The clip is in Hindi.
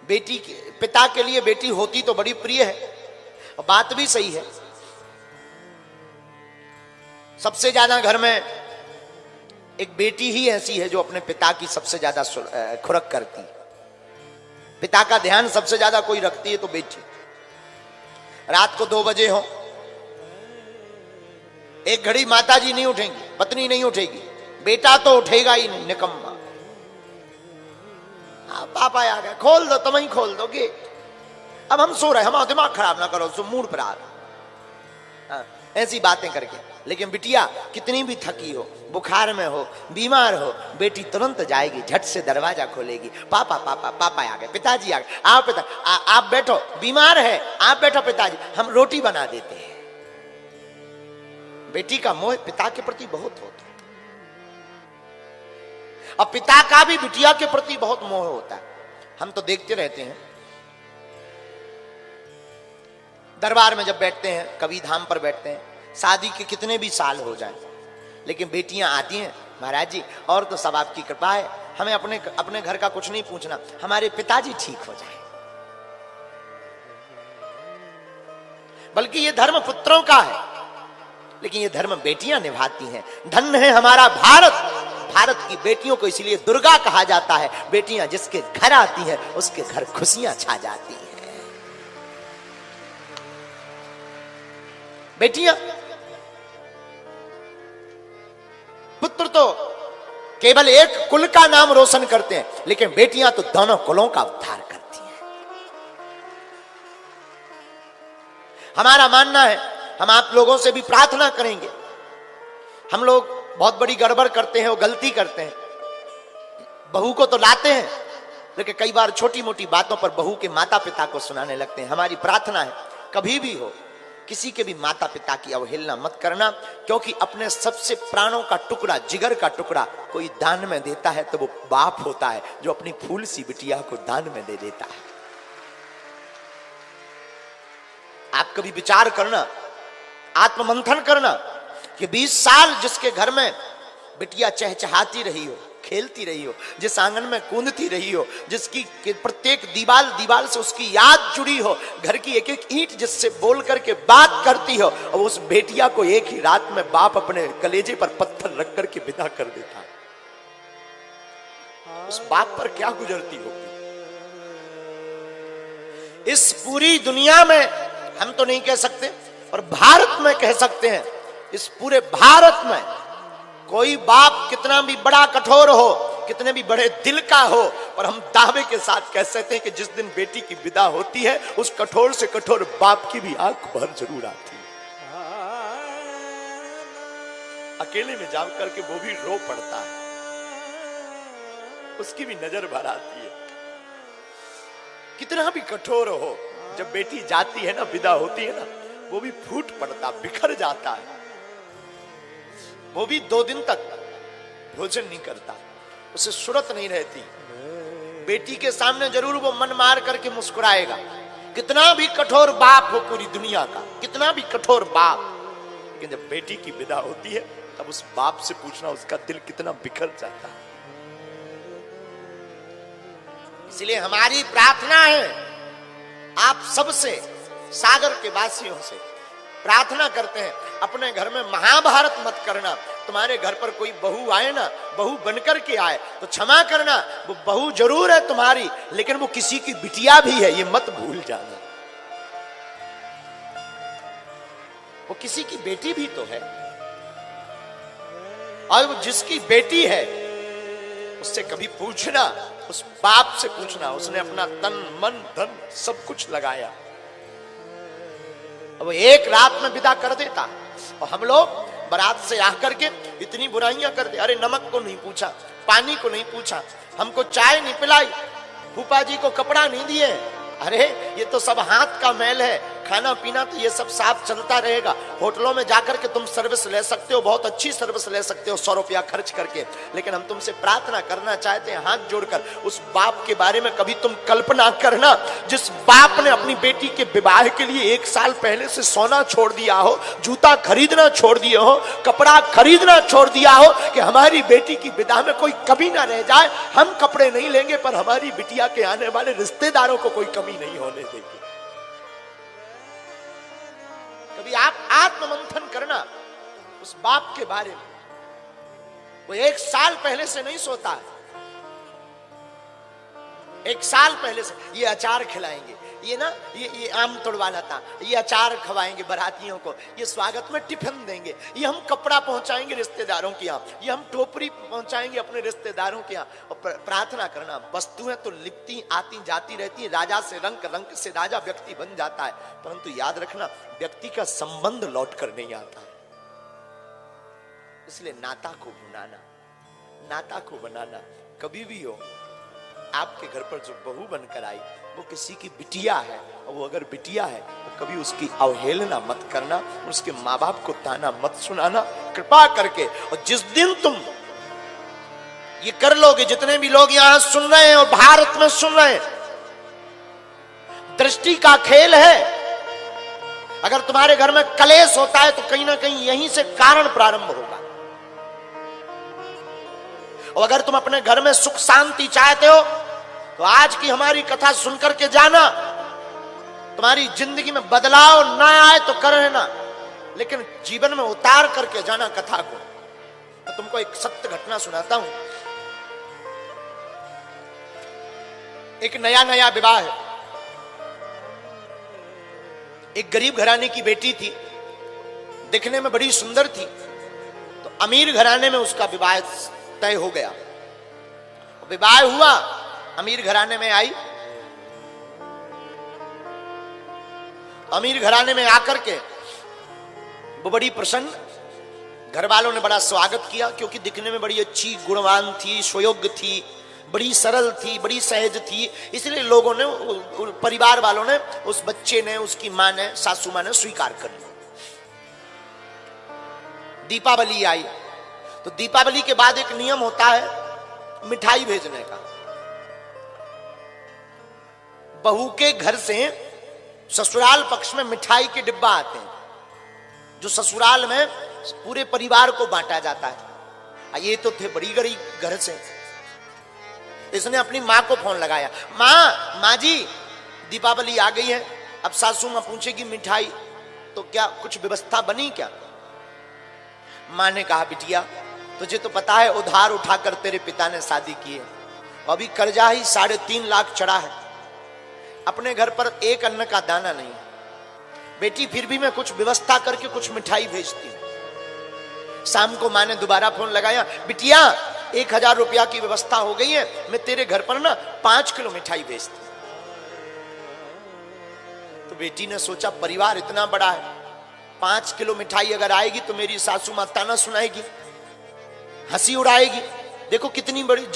पिता के लिए बेटी होती तो बड़ी प्रिय है, और बात भी सही है। सबसे ज्यादा घर में एक बेटी ही ऐसी है जो अपने पिता की सबसे ज्यादा खुरक करती। पिता का ध्यान सबसे ज्यादा कोई रखती है तो बेटी। रात को 2 बजे हो, एक घड़ी माता जी नहीं उठेंगी, पत्नी नहीं उठेगी, बेटा तो उठेगा ही नहीं, निकम्मा। पापा आ गए, खोल दो, तुम ही खोल दो गेट, अब हम सो रहे, हमारा दिमाग खराब ना करो, सो मूड पर आ रहा। ऐसी बातें करके। लेकिन बिटिया कितनी भी थकी हो, बुखार में हो, बीमार हो, बेटी तुरंत जाएगी, झट से दरवाजा खोलेगी, पापा पापा पापा आ गए, पिताजी आ गए, आओ पिता आप बैठो, बीमार है आप बैठो पिताजी, हम रोटी बना देते हैं। बेटी का मोह पिता के प्रति बहुत होता है, और पिता का भी बिटिया के प्रति बहुत मोह होता है। हम तो देखते रहते हैं, दरबार में जब बैठते हैं, कभी धाम पर बैठते हैं, शादी के कितने भी साल हो जाएं, लेकिन बेटियां आती हैं, महाराज जी और तो सब आपकी कृपा है, हमें अपने घर का कुछ नहीं पूछना, हमारे पिताजी ठीक हो जाए। बल्कि ये धर्म पुत्रों का है, लेकिन ये धर्म बेटियां निभाती हैं। धन्य है हमारा भारत, भारत की बेटियों को इसलिए दुर्गा कहा जाता है। बेटियां जिसके घर आती हैं उसके घर खुशियां छा जाती हैं। बेटियां, पुत्र तो केवल एक कुल का नाम रोशन करते हैं, लेकिन बेटियां तो दोनों कुलों का उद्धार करती हैं। हमारा मानना है, हम आप लोगों से भी प्रार्थना करेंगे। हम लोग बहुत बड़ी गड़बड़ करते हैं, वो गलती करते हैं, बहू को तो लाते हैं, लेकिन कई बार छोटी मोटी बातों पर बहू के माता पिता को सुनाने लगते हैं। हमारी प्रार्थना है, कभी भी हो किसी के भी माता पिता की अवहेलना मत करना, क्योंकि अपने सबसे प्राणों का टुकड़ा, जिगर का टुकड़ा कोई दान में देता है तो वो बाप होता है जो अपनी फूल सी बिटिया को दान में दे देता है। आप कभी विचार करना, आत्ममंथन करना कि 20 साल जिसके घर में बिटिया चहचहाती रही हो, खेलती रही हो, जिस आंगन में कूदती रही हो, जिसकी प्रत्येक दीवाल से उसकी याद जुड़ी हो, घर की एक एक ईंट जिससे बोल करके बात करती हो, और उस बेटिया को एक ही रात में बाप अपने कलेजे पर पत्थर रख करके विदा कर देता है, उस बाप पर क्या गुजरती होगी। इस पूरी दुनिया में हम तो नहीं कह सकते, और भारत में कह सकते हैं, इस पूरे भारत में कोई बाप कितना भी बड़ा कठोर हो, कितने भी बड़े दिल का हो, पर हम दावे के साथ कह सकते हैं कि जिस दिन बेटी की विदा होती है, उस कठोर से कठोर बाप की भी आंख भर जरूर आती है। अकेले में जा करके वो भी रो पड़ता है, उसकी भी नजर भर आती है। कितना भी कठोर हो, जब बेटी जाती है ना, विदा होती है ना, वो भी फूट पड़ता, बिखर जाता है। वो भी 2 दिन तक भोजन नहीं करता, उसे सुरत नहीं रहती। बेटी के सामने जरूर वो मन मार करके मुस्कुराएगा, कितना भी कठोर बाप हो पूरी दुनिया का, कितना भी कठोर बाप, लेकिन जब बेटी की विदा होती है तब उस बाप से पूछना, उसका दिल कितना बिखर जाता है। इसलिए हमारी प्रार्थना है, आप सबसे, सागर के वासियों से प्रार्थना करते हैं, अपने घर में महाभारत मत करना। तुम्हारे घर पर कोई बहू आए ना, बहू बनकर के आए तो क्षमा करना, वो बहू जरूर है तुम्हारी, लेकिन वो किसी की बिटिया भी है, ये मत भूल जाना। वो किसी की बेटी भी तो है, और वो जिसकी बेटी है उससे कभी पूछना, उस बाप से पूछना, उसने अपना तन मन धन सब कुछ लगाया, वो एक रात में विदा कर देता। और हम लोग बारात से आकर के इतनी बुराइयां करते, अरे नमक को नहीं पूछा, पानी को नहीं पूछा, हमको चाय नहीं पिलाई, फूफा जी को कपड़ा नहीं दिए, अरे ये तो सब हाथ का मैल है, खाना पीना तो ये सब साफ चलता रहेगा। होटलों में जाकर के तुम सर्विस ले सकते हो, बहुत अच्छी सर्विस ले सकते हो 100 रुपया खर्च करके। लेकिन हम तुमसे प्रार्थना करना चाहते हैं हाथ जोड़कर, उस बाप के बारे में कभी तुम कल्पना करना जिस बाप ने अपनी बेटी के विवाह के लिए 1 साल पहले से सोना छोड़ दिया हो, जूता खरीदना छोड़ दिए हो, कपड़ा खरीदना छोड़ दिया हो कि हमारी बेटी की विदा में कोई कमी ना रह जाए। हम कपड़े नहीं लेंगे पर हमारी बिटिया के आने वाले रिश्तेदारों को कोई कमी नहीं होने देंगे। कभी आप आत्ममंथन करना उस बाप के बारे में। वो 1 साल पहले से नहीं सोता है, 1 साल पहले से ये अचार खिलाएंगे, ये ना ये आम तोड़वाना था, ये अचार खवाएंगे बारातियों को, ये स्वागत में टिफिन देंगे, ये हम कपड़ा पहुंचाएंगे रिश्तेदारों के यहाँ, ये हम टोपरी पहुंचाएंगे अपने रिश्तेदारों के यहाँ। और प्रार्थना करना, वस्तुएं तो लिपती आती जाती रहती है, राजा से रंग, रंग से राजा व्यक्ति बन जाता है, परंतु याद रखना व्यक्ति का संबंध लौट कर नहीं आता है। इसलिए नाता को भुनाना, नाता को बनाना। कभी भी हो आपके घर पर जो बहू बनकर आई वो किसी की बिटिया है, और वो अगर बिटिया है तो कभी उसकी अवहेलना मत करना, उसके माँ बाप को ताना मत सुनाना कृपा करके। और जिस दिन तुम ये कर लोगे, जितने भी लोग यहां सुन रहे हैं और भारत में सुन रहे हैं, दृष्टि का खेल है। अगर तुम्हारे घर में कलेश होता है तो कहीं ना कहीं यहीं से कारण प्रारंभ होगा। और अगर तुम अपने घर में सुख शांति चाहते हो तो आज की हमारी कथा सुनकर के जाना। तुम्हारी जिंदगी में बदलाव ना आए तो कर रहना, लेकिन जीवन में उतार करके जाना कथा को। तो तुमको एक सत्य घटना सुनाता हूं। एक नया नया विवाह है, एक गरीब घराने की बेटी थी, दिखने में बड़ी सुंदर थी, तो अमीर घराने में उसका विवाह तय हो गया। विवाह हुआ, अमीर घराने में आई, अमीर घराने में आकर के वो बड़ी प्रसन्न, घर वालों ने बड़ा स्वागत किया क्योंकि दिखने में बड़ी अच्छी, गुणवान थी, सुयोग्य थी, बड़ी सरल थी, बड़ी सहज थी। इसलिए लोगों ने, परिवार वालों ने, उस बच्चे ने, उसकी मां ने, सासू मां ने स्वीकार कर लिया। दीपावली आई तो दीपावली के बाद एक नियम होता है मिठाई भेजने का। बहू के घर से ससुराल पक्ष में मिठाई के डिब्बा आते हैं, जो ससुराल में पूरे परिवार को बांटा जाता है। ये तो थे बड़ी गरीब घर से। इसने अपनी मां को फोन लगाया, मां जी दीपावली आ गई है, अब सासू मां पूछेगी मिठाई, तो क्या कुछ व्यवस्था बनी क्या? मां ने कहा, बिटिया तुझे तो पता है उधार उठाकर तेरे पिता ने शादी की है, अभी कर्जा ही 3.5 लाख चढ़ा है, अपने घर पर एक अन्न का दाना नहीं है। बेटी फिर भी मैं कुछ व्यवस्था करके कुछ मिठाई भेजती हूं। शाम को मां ने दोबारा फोन लगाया, बिटिया 1000 रुपया की व्यवस्था हो गई है, मैं तेरे घर पर ना 5 किलो मिठाई भेजती। तो बेटी ने सोचा परिवार इतना बड़ा है, 5 किलो मिठाई अगर आएगी तो मेरी सासू मां ताना सुनाएगी, हंसी उड़ाएगी। देखो कितनी बड़ी